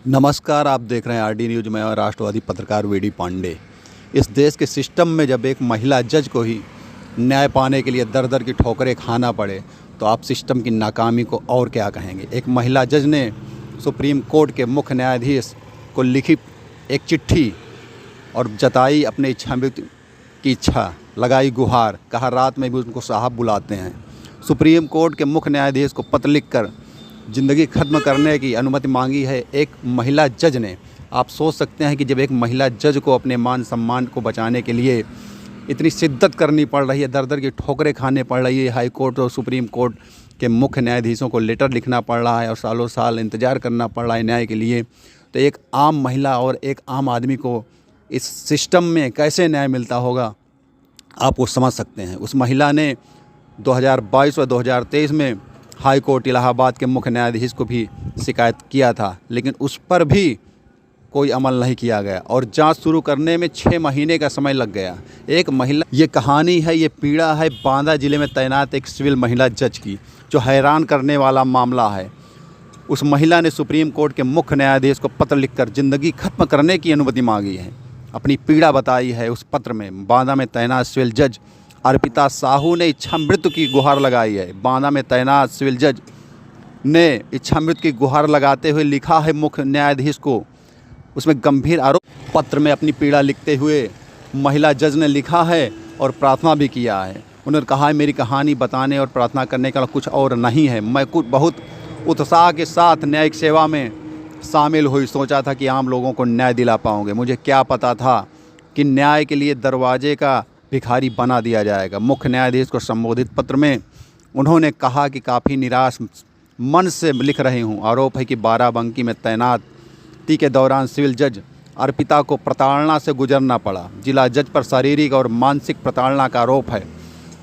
नमस्कार, आप देख रहे हैं आरडी न्यूज़ में और राष्ट्रवादी पत्रकार वीडी पांडे। इस देश के सिस्टम में जब एक महिला जज को ही न्याय पाने के लिए दर दर की ठोकरें खाना पड़े तो आप सिस्टम की नाकामी को और क्या कहेंगे। एक महिला जज ने सुप्रीम कोर्ट के मुख्य न्यायाधीश को लिखी एक चिट्ठी और जताई अपने इच्छामृत्यु की इच्छा, लगाई गुहार, कहा रात में भी उनको साहब बुलाते हैं। सुप्रीम कोर्ट के मुख्य न्यायाधीश को पत्र लिखकर ज़िंदगी ख़त्म करने की अनुमति मांगी है एक महिला जज ने। आप सोच सकते हैं कि जब एक महिला जज को अपने मान सम्मान को बचाने के लिए इतनी शिद्दत करनी पड़ रही है, दर दर की ठोकरें खाने पड़ रही है, हाई कोर्ट और सुप्रीम कोर्ट के मुख्य न्यायाधीशों को लेटर लिखना पड़ रहा है और सालों साल इंतज़ार करना पड़ रहा है न्याय के लिए, तो एक आम महिला और एक आम आदमी को इस सिस्टम में कैसे न्याय मिलता होगा, आप वो समझ सकते हैं। उस महिला ने 2022 और 2023 में हाई कोर्ट इलाहाबाद के मुख्य न्यायाधीश को भी शिकायत किया था, लेकिन उस पर भी कोई अमल नहीं किया गया और जांच शुरू करने में 6 महीने का समय लग गया। एक महिला, ये कहानी है, ये पीड़ा है बांदा ज़िले में तैनात एक सिविल महिला जज की, जो हैरान करने वाला मामला है। उस महिला ने सुप्रीम कोर्ट के मुख्य न्यायाधीश को पत्र लिखकर ज़िंदगी ख़त्म करने की अनुमति मांगी है, अपनी पीड़ा बताई है। उस पत्र में बांदा में तैनात सिविल जज अर्पिता साहू ने इच्छामृत्यु की गुहार लगाई है। बांदा में तैनात सिविल जज ने इच्छामृत्यु की गुहार लगाते हुए लिखा है मुख्य न्यायाधीश को। उसमें गंभीर आरोप पत्र में अपनी पीड़ा लिखते हुए महिला जज ने लिखा है और प्रार्थना भी किया है। उन्होंने कहा है, मेरी कहानी बताने और प्रार्थना करने का कुछ और नहीं है। मैं कुछ बहुत उत्साह के साथ न्यायिक सेवा में शामिल हुई, सोचा था कि आम लोगों को न्याय दिला पाऊँगे। मुझे क्या पता था कि न्याय के लिए दरवाजे का भिखारी बना दिया जाएगा। मुख्य न्यायाधीश को संबोधित पत्र में उन्होंने कहा कि काफ़ी निराश मन से लिख रही हूँ। आरोप है कि बाराबंकी में तैनाती के दौरान सिविल जज अर्पिता को प्रताड़ना से गुजरना पड़ा। जिला जज पर शारीरिक और मानसिक प्रताड़ना का आरोप है।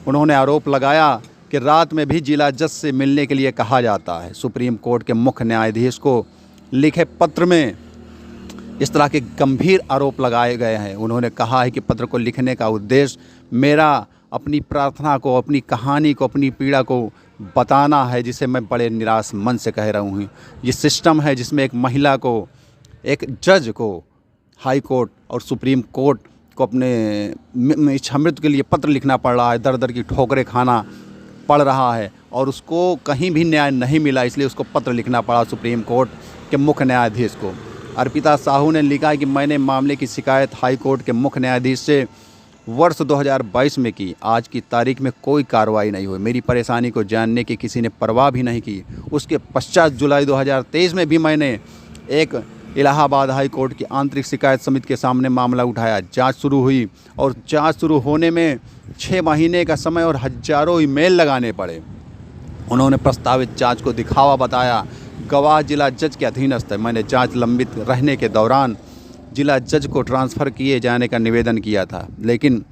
उन्होंने आरोप लगाया कि रात में भी जिला जज से मिलने के लिए कहा जाता है। सुप्रीम कोर्ट के मुख्य न्यायाधीश को लिखे पत्र में इस तरह के गंभीर आरोप लगाए गए हैं। उन्होंने कहा है कि पत्र को लिखने का उद्देश्य मेरा अपनी प्रार्थना को, अपनी कहानी को, अपनी पीड़ा को बताना है, जिसे मैं बड़े निराश मन से कह रहा हूँ। ये सिस्टम है जिसमें एक महिला को, एक जज को हाई कोर्ट और सुप्रीम कोर्ट को अपने इच्छामृत्यु के लिए पत्र लिखना पड़ रहा है, दर दर की ठोकरें खाना पड़ रहा है और उसको कहीं भी न्याय नहीं मिला, इसलिए उसको पत्र लिखना पड़ा सुप्रीम कोर्ट के मुख्य न्यायाधीश को। अर्पिता साहू ने लिखा कि मैंने मामले की शिकायत हाई कोर्ट के मुख्य न्यायाधीश से वर्ष 2022 में की। आज की तारीख में कोई कार्रवाई नहीं हुई। मेरी परेशानी को जानने की किसी ने परवाह भी नहीं की। उसके पश्चात जुलाई 2023 में भी मैंने एक इलाहाबाद हाई कोर्ट की आंतरिक शिकायत समिति के सामने मामला उठाया। जांच शुरू हुई और जांच शुरू होने में 6 महीने का समय और हज़ारों ईमेल लगाने पड़े। उन्होंने प्रस्तावित जाँच को दिखावा बताया। गवाह जिला जज के अधीनस्थ है। मैंने जांच लंबित रहने के दौरान जिला जज को ट्रांसफ़र किए जाने का निवेदन किया था, लेकिन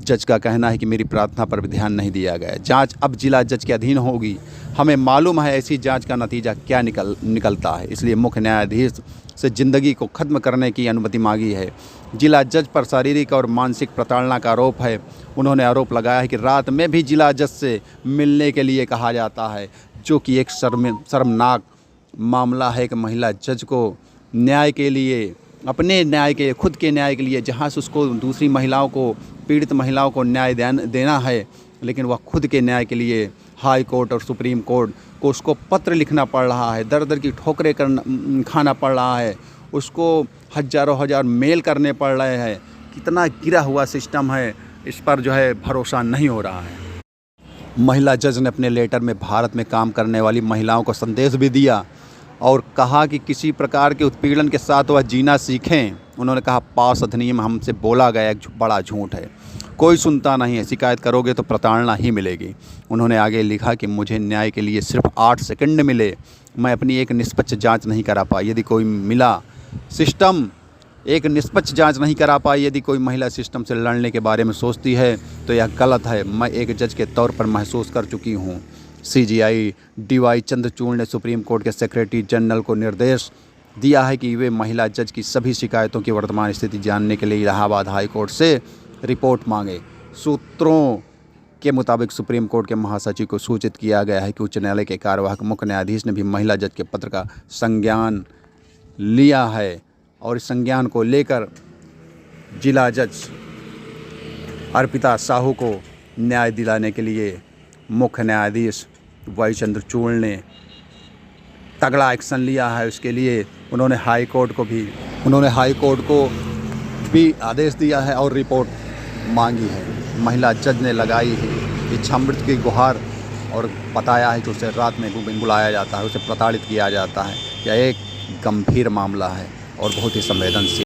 जज का कहना है कि मेरी प्रार्थना पर भी ध्यान नहीं दिया गया। जांच अब जिला जज के अधीन होगी। हमें मालूम है ऐसी जांच का नतीजा क्या निकलता है, इसलिए मुख्य न्यायाधीश से ज़िंदगी को ख़त्म करने की अनुमति मांगी है। जिला जज पर शारीरिक और मानसिक प्रताड़ना का आरोप है। उन्होंने आरोप लगाया है कि रात में भी जिला जज से मिलने के लिए कहा जाता है, जो कि एक शर्मनाक मामला है। एक महिला जज को न्याय के लिए, अपने न्याय के, खुद के न्याय के लिए, जहाँ से उसको दूसरी महिलाओं को, पीड़ित महिलाओं को न्याय देना है, लेकिन वह खुद के न्याय के लिए हाई कोर्ट और सुप्रीम कोर्ट को उसको पत्र लिखना पड़ रहा है, दर दर की ठोकरें खाना पड़ रहा है, उसको हज़ारों मेल करने पड़ रहे हैं। कितना गिरा हुआ सिस्टम है, इस पर जो है भरोसा नहीं हो रहा है। महिला जज ने अपने लेटर में भारत में काम करने वाली महिलाओं को संदेश भी दिया और कहा कि किसी प्रकार के उत्पीड़न के साथ वह जीना सीखें। उन्होंने कहा, पास अधिनियम हमसे बोला गया एक बड़ा झूठ है, कोई सुनता नहीं है, शिकायत करोगे तो प्रताड़ना ही मिलेगी। उन्होंने आगे लिखा कि मुझे न्याय के लिए सिर्फ 8 सेकंड मिले, मैं अपनी एक निष्पक्ष जांच नहीं करा पाई। यदि कोई मिला, सिस्टम एक निष्पक्ष जांच नहीं करा पाई, यदि कोई महिला सिस्टम से लड़ने के बारे में सोचती है तो यह गलत है। मैं एक जज के तौर पर महसूस कर चुकी हूँ। CJI DY चंद्रचूड़ ने सुप्रीम कोर्ट के सेक्रेटरी जनरल को निर्देश दिया है कि वे महिला जज की सभी शिकायतों की वर्तमान स्थिति जानने के लिए इलाहाबाद हाई कोर्ट से रिपोर्ट मांगे। सूत्रों के मुताबिक सुप्रीम कोर्ट के महासचिव को सूचित किया गया है कि उच्च न्यायालय के कार्यवाहक मुख्य न्यायाधीश ने भी महिला जज के पत्र का संज्ञान लिया है और इस संज्ञान को लेकर जिला जज अर्पिता साहू को न्याय दिलाने के लिए मुख्य न्यायाधीश वाई चंद्रचूड़ ने तगड़ा एक्शन लिया है। उसके लिए उन्होंने हाई कोर्ट को भी आदेश दिया है और रिपोर्ट मांगी है। महिला जज ने लगाई है इच्छामृत्यु की गुहार और बताया है कि उसे रात में बुलाया जाता है, उसे प्रताड़ित किया जाता है। यह एक गंभीर मामला है और बहुत ही संवेदनशील।